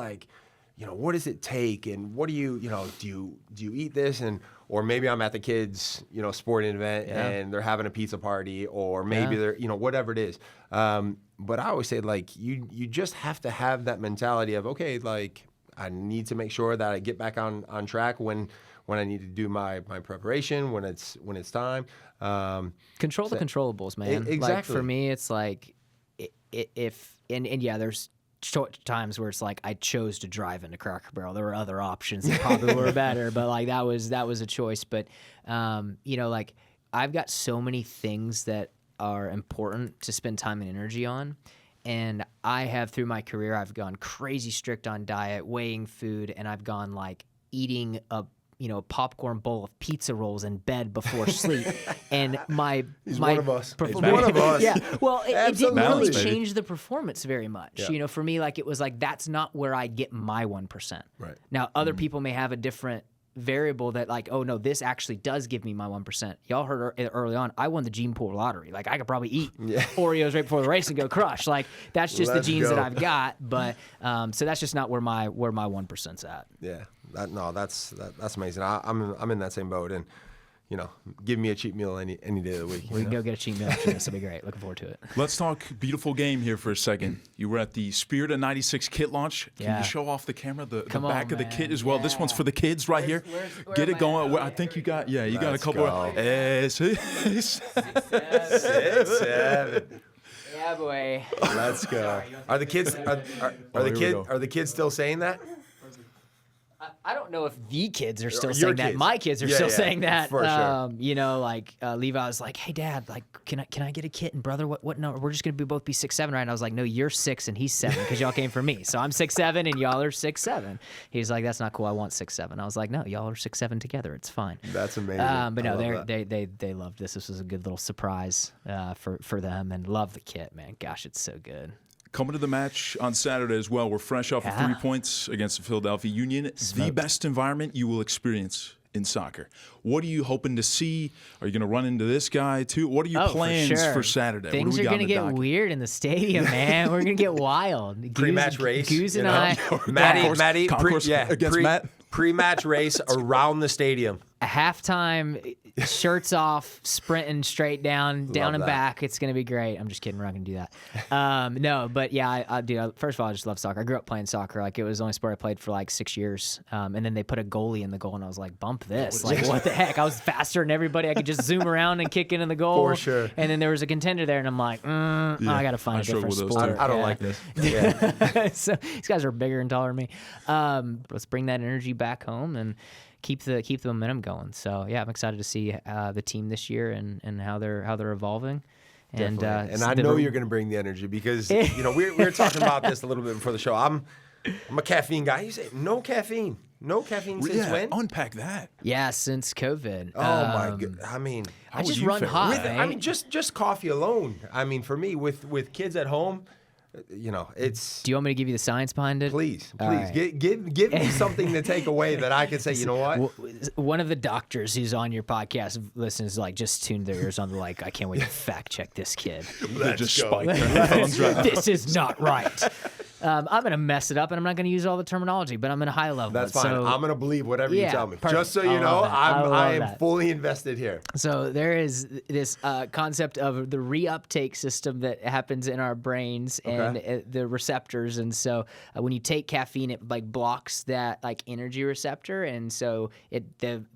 what does it take, and what do you do you eat this, and or maybe I'm at the kids sporting event and they're having a pizza party, or maybe they're whatever it is. But I always say you just have to have that mentality of okay, I need to make sure that I get back on track when I need to do my preparation, when it's time. Control the controllables, man. Exactly. For me, it's there's times where it's I chose to drive into Cracker Barrel. There were other options that probably were better, but that was a choice. But I've got so many things that are important to spend time and energy on. And I have, through my career, I've gone crazy strict on diet, weighing food, and I've gone eating a popcorn bowl of pizza rolls in bed before sleep. And He's one of us. He's one of us. Yeah. Well, it didn't Balance, really baby. change the performance very much. Yeah. For me, it was that's not where I get my 1%. Right. Now, other people may have a different variable that oh no, this actually does give me my 1%. Y'all heard early on, I won the gene pool lottery. I could probably eat Oreos right before the race and go crush. That's just Let's the genes go. that I've got. But so that's just not where my 1%'s at. Yeah. That's amazing. I'm in that same boat, and give me a cheat meal any day of the week. We can go get a cheat meal after this. It'll be great. Looking forward to it. Let's talk beautiful game here for a second. You were at the Spirit of 96 kit launch. Can Yeah. you show off the camera, the Come on, back of the man. kit as well? This one's for the kids right here. where Get am it I going. at? I think you got a Let's couple. go. 6, 7. Yeah, boy. Let's go. Are the kids here we go. are the kids still saying that? I don't know if the kids are still Your saying that. kids. My kids are Yeah, still yeah, saying that. for sure. Like Levi was like, "Hey, Dad, like, can I get a kit?" And brother, what? No, we're just gonna both be 6'7", right? And I was like, "No, you're 6 and he's 7 because y'all came for me. So I'm 6'7" and y'all are 6'7". He's like, "That's not cool. I want 6'7". I was like, "No, y'all are 6'7" together. It's fine." That's amazing. But I no, love they loved this. This was a good little surprise for them, and love the kit, man. Gosh, it's so good. Coming to the match on Saturday as well. We're fresh off of 3 points against the Philadelphia Union. The best environment you will experience in soccer. What are you hoping to see? Are you going to run into this guy too? What are your plans for Saturday? Things are going to get weird in the stadium, man. We're going to get wild. Pre-match race. Guuz and I. Maddie, against Matt. Pre-match race around the stadium. A halftime, shirts off, sprinting straight down and that. back. It's gonna be great. I'm just kidding. We're not gonna do that. No, but yeah, I do. First of all, I just love soccer. I grew up playing soccer. Like, it was the only sport I played for like 6 years. And then they put a golie in the goal, and I was like, bump this. Like, what the heck? I was faster than everybody. I could just zoom around and kick it in the goal. For sure. And then there was a contender there, and I'm like, I gotta find a different sport. I don't like this. Yeah. So these guys are bigger and taller than me. Let's bring that energy back home and keep the momentum going. So yeah, I'm excited to see the team this year and how they're evolving. And I know you're going to bring the energy because we were talking about this a little bit before the show. I'm a caffeine guy. You say no caffeine since when? Unpack that. Yeah, since COVID. Oh my god! I mean, I just run hot. I mean, just coffee alone. I mean, for me, with kids at home, it's. Do you want me to give you the science behind it? Please, right. give me something to take away that I can say. You know what? One of the doctors who's on your podcast listens, like, just tuned their ears on. They're like, I can't wait to fact check this kid. Let's go. This is not right. I'm going to mess it up, and I'm not going to use all the terminology, but I'm going to high level. That's fine. So, I'm going to believe whatever you tell me. Perfect. Just so you know, I am fully invested here. So there is this concept of the reuptake system that happens in our brains and the receptors. And so when you take caffeine, it like blocks that like energy receptor, and so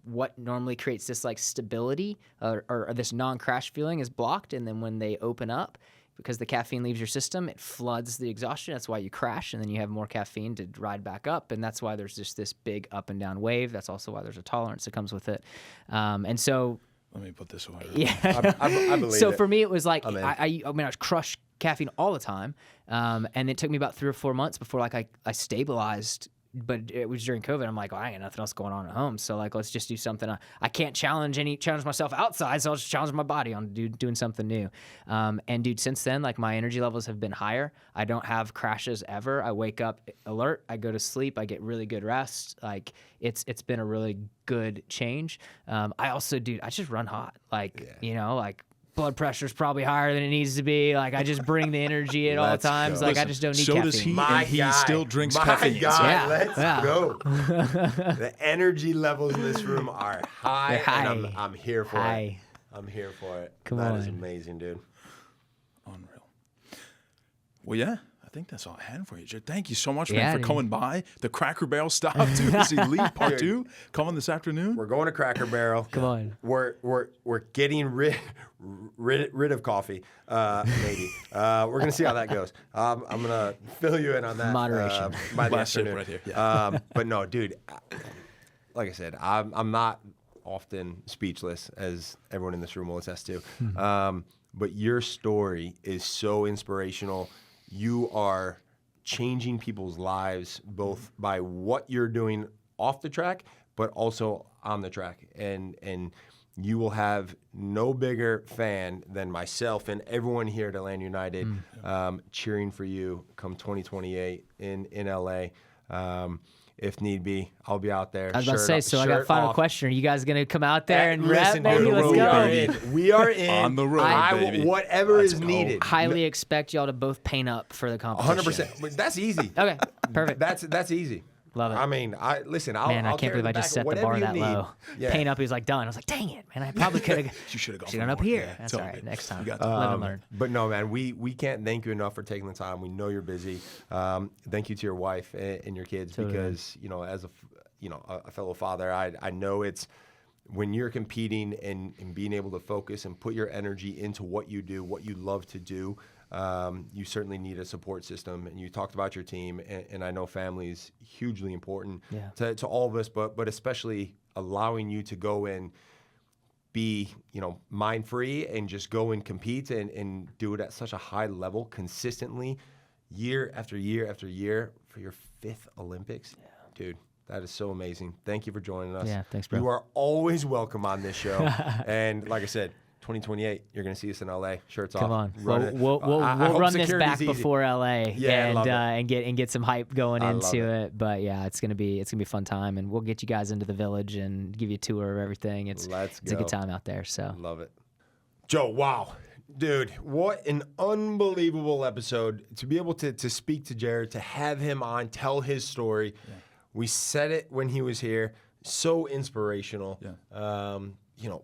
what normally creates this like stability or this non-crash feeling is blocked, and then when they open up, because the caffeine leaves your system, it floods the exhaustion. That's why you crash, and then you have more caffeine to ride back up, and that's why there's just this big up and down wave. That's also why there's a tolerance that comes with it. And so... Let me put this away. Yeah. I believe so it. for me, it was like, I was crushed caffeine all the time, and it took me about 3 or 4 months before like I stabilized. But it was during COVID. I'm like, I ain't got nothing else going on at home. So like, let's just do something. I can't challenge myself outside, so I'll just challenge my body on doing something new. And dude, since then, like my energy levels have been higher. I don't have crashes ever. I wake up alert. I go to sleep. I get really good rest. Like it's been a really good change. I also, dude, I just run hot. Like like. Blood pressure's probably higher than it needs to be. Like, I just bring the energy at all times. Like, I just don't need caffeine. So does he, and he still drinks caffeine. Let's go. The energy levels in this room are high, and I'm here for it. I'm here for it. Come on. That is amazing, dude. Unreal. Well, yeah. I think that's all I had for you, Jared. Thank you so much, man, for coming by. The Cracker Barrel stop too is elite. Part 2 coming this afternoon. We're going to Cracker Barrel. Come on. We're getting rid of coffee, maybe. We're gonna see how that goes. I'm gonna fill you in on that. Moderation. By the Last sip afternoon. right here. Yeah. But no, dude. Like I said, I'm not often speechless, as everyone in this room will attest to. But your story is so inspirational. You are changing people's lives both by what you're doing off the track, but also on the track. And you will have no bigger fan than myself and everyone here at Atlanta United cheering for you come 2028 in LA. If need be, I'll be out there. I was about to say, so I got a final question. Are you guys going to come out there and rap, listen, baby? dude, Let's go. We are in. On the road, baby. Whatever Let's is go. needed. Highly expect y'all to both paint up for the competition. 100%. That's easy. Okay, perfect. That's easy. Love it. I mean, I'll Man, I I'll can't carry believe I the just back set of the bar whatever that you need. low. Yeah. Paint up, he was like, done. I was like, dang it, man. I probably could have. You should have gone. Gone up more. here. Yeah, That's it's all right. good. Next time. You got Live and learn. But no, man, we can't thank you enough for taking the time. We know you're busy. Thank you to your wife and your kids because as a fellow father, I know it's when you're competing and being able to focus and put your energy into what you do, what you love to do. you certainly need a support system. And you talked about your team, and I know family is hugely important to all of us, but especially allowing you to go and be, mind free and just go and compete and do it at such a high level consistently, year after year after year for your 5th Olympics. Yeah. Dude, that is so amazing. Thank you for joining us. Yeah, thanks, bro. You are always welcome on this show. And like I said, 2028, you're going to see us in LA. Shirts Come off. on. We'll run this back before LA and get some hype going into it. But yeah, it's gonna be a fun time, and we'll get you guys into the village and give you a tour of everything. It's a good time out there. So love it. Joe, wow. Dude, what an unbelievable episode. To be able to speak to Jarryd, to have him on, tell his story. Yeah. We said it when he was here. So inspirational. Yeah.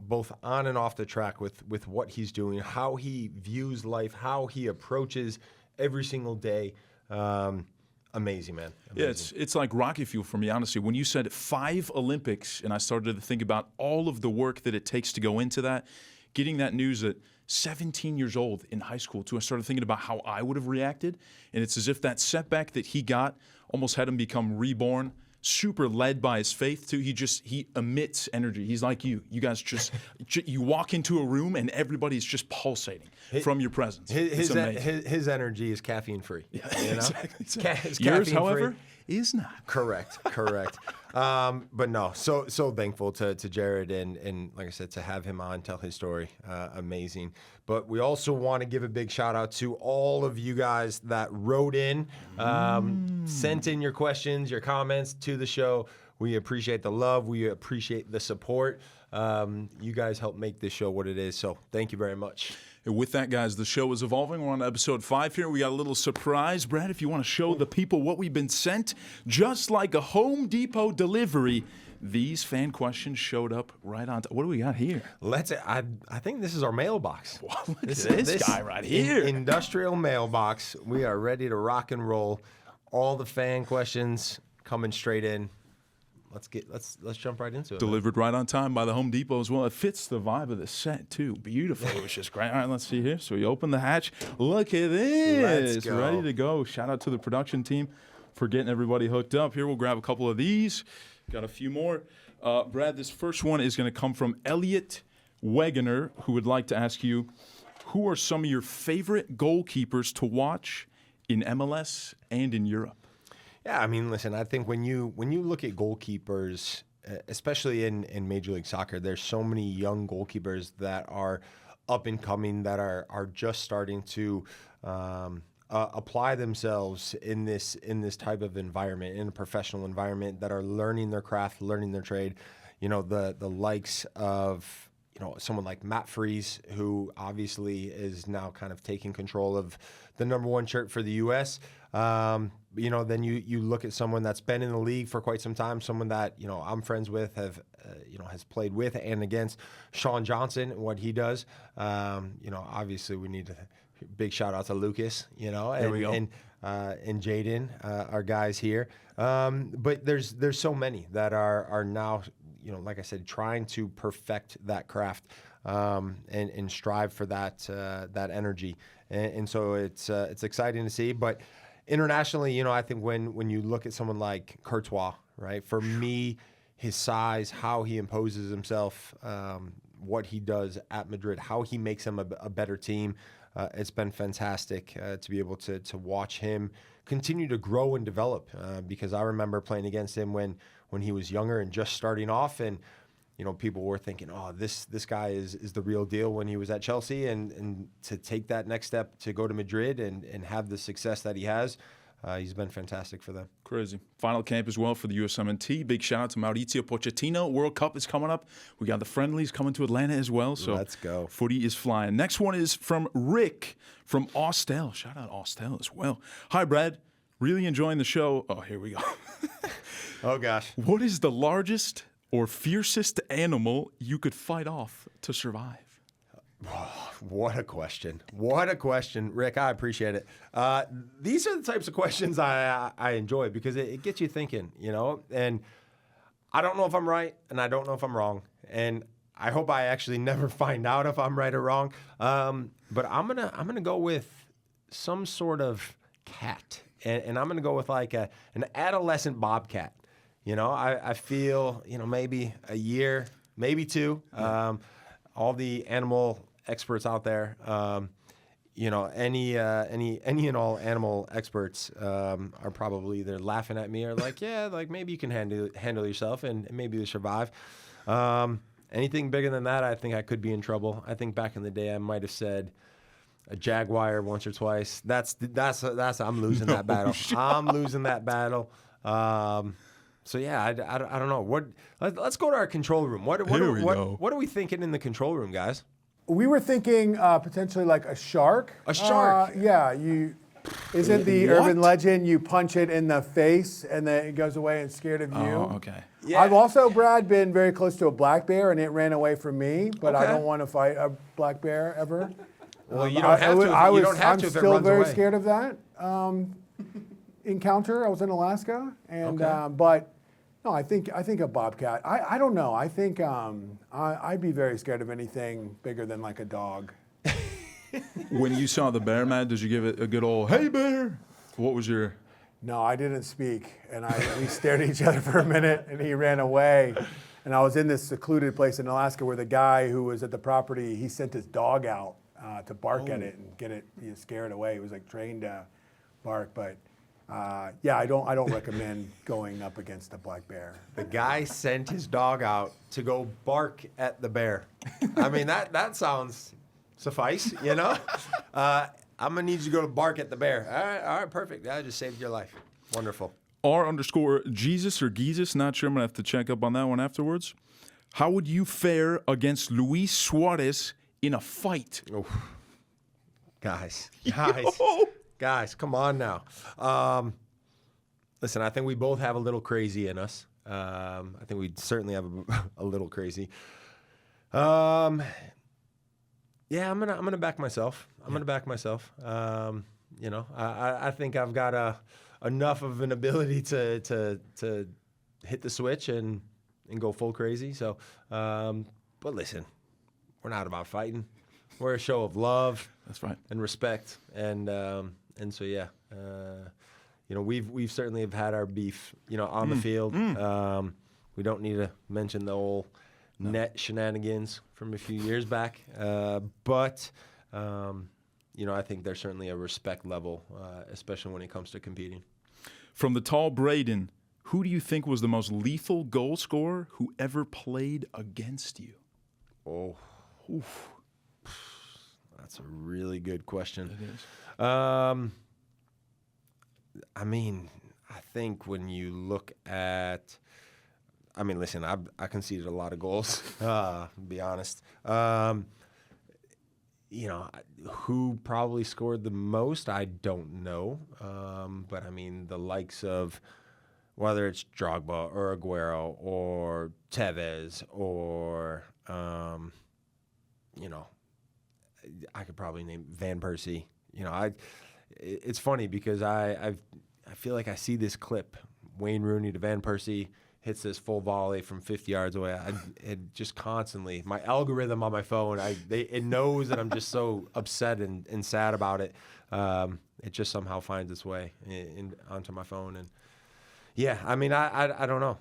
Both on and off the track with what he's doing, how he views life, how he approaches every single day. Amazing, man. Amazing. Yeah, it's like rocket fuel for me, honestly. When you said 5 Olympics, and I started to think about all of the work that it takes to go into that, getting that news at 17 years old in high school, too, I started thinking about how I would have reacted. And it's as if that setback that he got almost had him become reborn, super led by his faith too. He emits energy. He's like you. You guys you walk into a room and everybody's just pulsating from your presence. His energy is caffeine free. Yeah, exactly. Yours, however, is not. Correct. But no, so thankful to Jarryd and like I said, to have him on, tell his story. Amazing. But we also want to give a big shout out to all of you guys that wrote in, sent in your questions, your comments to the show. We appreciate the love. We appreciate the support. You guys help make this show what it is. So thank you very much. And with that, guys, the show is evolving. We're on episode 5 here. We got a little surprise. Brad, if you want to show the people what we've been sent, just like a Home Depot delivery, these fan questions showed up right on. What do we got here? I think this is our mailbox. Well, this guy right here. Industrial mailbox. We are ready to rock and roll. All the fan questions coming straight in. Let's jump right into it. Delivered right on time by the Home Depot as well. It fits the vibe of the set too. Beautiful, which is great. All right, let's see here. So we open the hatch. Look at this. Let's go. Ready to go. Shout out to the production team for getting everybody hooked up. Here, we'll grab a couple of these. Got a few more. Brad, this first one is going to come from Elliot Wegener, who would like to ask you, who are some of your favorite goalkeepers to watch in MLS and in Europe? Yeah, I mean, listen, I think when you look at goalkeepers, especially in Major League Soccer, there's so many young goalkeepers that are up and coming, that are just starting to apply themselves in this type of environment, in a professional environment, that are learning their craft, learning their trade. The likes of someone like Matt Freese, who obviously is now kind of taking control of the #1 shirt for the U.S. Then you look at someone that's been in the league for quite some time, someone that I'm friends with, has played with and against Sean Johnson and what he does. Obviously we need to big shout out to Lucas, and Jaden, our guys here. But there's so many that are now, like I said, trying to perfect that craft and strive for that energy. And so it's exciting to see. But internationally, I think when you look at someone like Courtois, right? For me, his size, how he imposes himself, what he does at Madrid, how he makes them a better team. It's been fantastic to be able to watch him continue to grow and develop, because I remember playing against him when he was younger and just starting off, and people were thinking, oh, this guy is the real deal when he was at Chelsea, and to take that next step to go to Madrid and have the success that he has, he's been fantastic for them. Crazy. Final camp as well for the USMNT. Big shout out to Mauricio Pochettino. World Cup is coming up. We got the friendlies coming to Atlanta as well. So let's go. Footy is flying. Next one is from Rick from Austell. Shout out Austell as well. Hi, Brad. Really enjoying the show. Oh, here we go. Oh, gosh. What is the largest or fiercest animal you could fight off to survive? What a question. What a question. Rick, I appreciate it. These are the types of questions I enjoy, because it gets you thinking, and I don't know if I'm right and I don't know if I'm wrong. And I hope I actually never find out if I'm right or wrong. But I'm gonna go with some sort of cat, and I'm going to go with like an adolescent bobcat. You know, I feel, you know, maybe a year, maybe 2. All the animal experts out there, you know, any and all animal experts are probably either laughing at me or like, yeah, like maybe you can handle yourself and maybe you survive. Anything bigger than that, I think I could be in trouble. I think back in the day, I might have said a jaguar once or twice. That's I'm losing that battle. I'm losing that battle. So yeah, I don't know. Let's go to our control room. What are we thinking in the control room, guys? We were thinking potentially like a shark. A shark? Yeah. Isn't the urban legend you punch it in the face and then it goes away and it's scared of you? Oh, okay. Yeah. I've also, Brad, been very close to a black bear and it ran away from me, but I don't want to fight a black bear ever. Well, you don't have to. I'm if it still runs very away. scared of that encounter. I was in Alaska, and Okay. but no, I think a bobcat. I don't know. I think I'd be very scared of anything bigger than like a dog. When you saw the bear, Matt, did you give it a good old "Hey bear"? What was your? No, I didn't speak, and we stared at each other for a minute, and he ran away. And I was in this secluded place in Alaska where the guy who was at the property, he sent his dog out to bark at it and get it scare it away. He was like trained to bark, but yeah, I don't recommend going up against a black bear. The guy sent his dog out to go bark at the bear. I mean, that sounds suffice, you know? I'm going to need you to go to bark at the bear. All right, perfect. I just saved your life. Wonderful. R_Jesus or Jesus, not sure. I'm going to have to check up on that one afterwards. How would you fare against Luis Suarez in a fight? Oh. Guys, come on now. Listen, I think we both have a little crazy in us. I think we certainly have a little crazy. Yeah, I'm gonna back myself. I'm gonna back myself. You know, I think I've got enough of an ability to hit the switch and go full crazy. So, but listen, we're not about fighting. We're a show of love. That's right. And respect, and so yeah, you know, we've certainly have had our beef, you know, on the field. We don't need to mention the old net shenanigans from a few years back, but you know, I think there's certainly a respect level, especially when it comes to competing. From the tall Braden, who do you think was the most lethal goal scorer who ever played against you? Oh, oof. That's a really good question. It is. I mean, I think when you look at, I mean, listen, I conceded a lot of goals, to be honest. You know, who probably scored the most, I don't know. But I mean, the likes of whether it's Drogba or Aguero or Tevez or, you know, I could probably name Van Persie. You know, it's funny because I feel like I see this clip, Wayne Rooney to Van Persie hits this full volley from 50 yards away. It just constantly, my algorithm on my phone, it knows that I'm just so upset and sad about it. It just somehow finds its way onto my phone. And yeah, I mean, I don't know.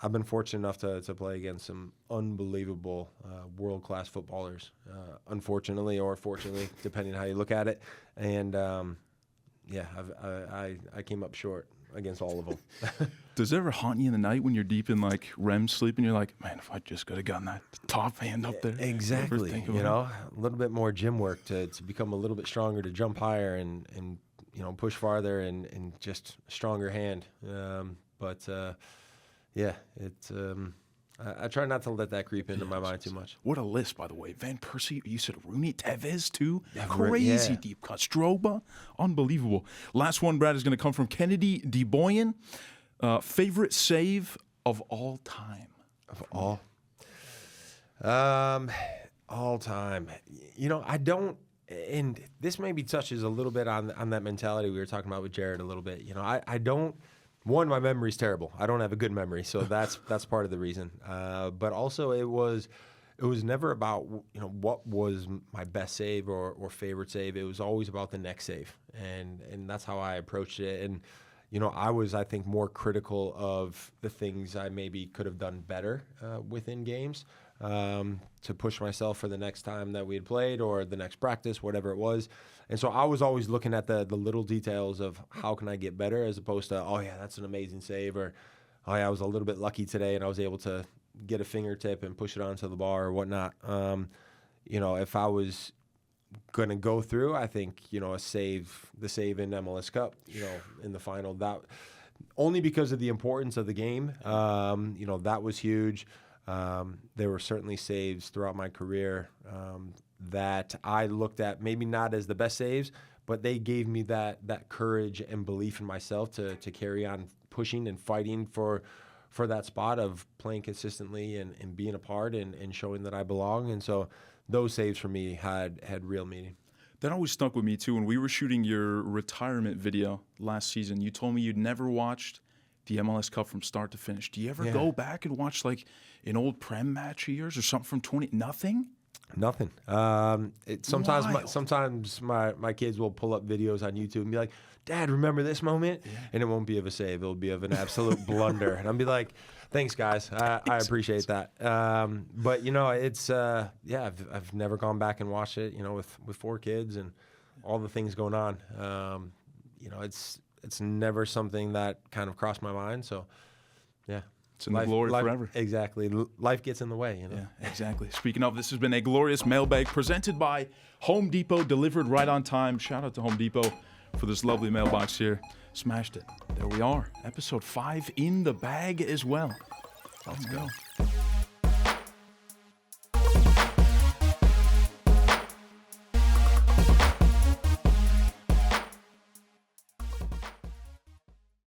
I've been fortunate enough to play against some unbelievable world-class footballers, unfortunately or fortunately, depending on how you look at it. And yeah, I came up short against all of them. Does it ever haunt you in the night when you're deep in like REM sleep and you're like, man, if I just could have gotten that top hand up there? Exactly. You know, a little bit more gym work to become a little bit stronger, to jump higher and you know, push farther and just a stronger hand. But yeah, it's I try not to let that creep into my mind too much. What a list, by the way. Van Persie, you said Rooney, Tevez too. Yeah, Crazy yeah. deep cuts. Stroba, unbelievable. Last one, Brad, is going to come from Kennedy DeBoyan. Favorite save of all time? Of all time. You know, I don't, and this maybe touches a little bit on that mentality we were talking about with Jarryd a little bit. You know, I don't. One, my memory's terrible. I don't have a good memory, so that's part of the reason. But also, it was it was never about, you know, what was my best save or favorite save. It was always about the next save, and that's how I approached it. And you know, I was, I think, more critical of the things I maybe could have done better within games to push myself for the next time that we had played or the next practice, whatever it was. And so I was always looking at the little details of how can I get better, as opposed to, oh yeah, that's an amazing save, or oh yeah, I was a little bit lucky today and I was able to get a fingertip and push it onto the bar or whatnot. You know, if I was going to go through, I think, you know, the save in MLS Cup, you know, in the final, that only because of the importance of the game, you know, that was huge. There were certainly saves throughout my career that I looked at, maybe not as the best saves, but they gave me that courage and belief in myself to carry on pushing and fighting for that spot of playing consistently and being a part and showing that I belong. And so those saves for me had real meaning. That always stuck with me too. When we were shooting your retirement video last season, you told me you'd never watched the MLS Cup from start to finish. Do you ever go back and watch like an old Prem match of yours or something from 20? Nothing? Nothing. Sometimes my kids will pull up videos on YouTube and be like, Dad, remember this moment? Yeah. And it won't be of a save. It'll be of an absolute blunder. And I'll be like, thanks, guys. I appreciate that. But, you know, it's, I've never gone back and watched it, you know, with 4 kids and all the things going on. You know, it's never something that kind of crossed my mind. So, yeah. It's in the glory forever. Exactly. Life gets in the way, you know? Yeah, exactly. Speaking of, this has been a glorious mailbag presented by Home Depot, delivered right on time. Shout out to Home Depot for this lovely mailbox here. Smashed it. There we are. Episode 5 in the bag as well. Let's go.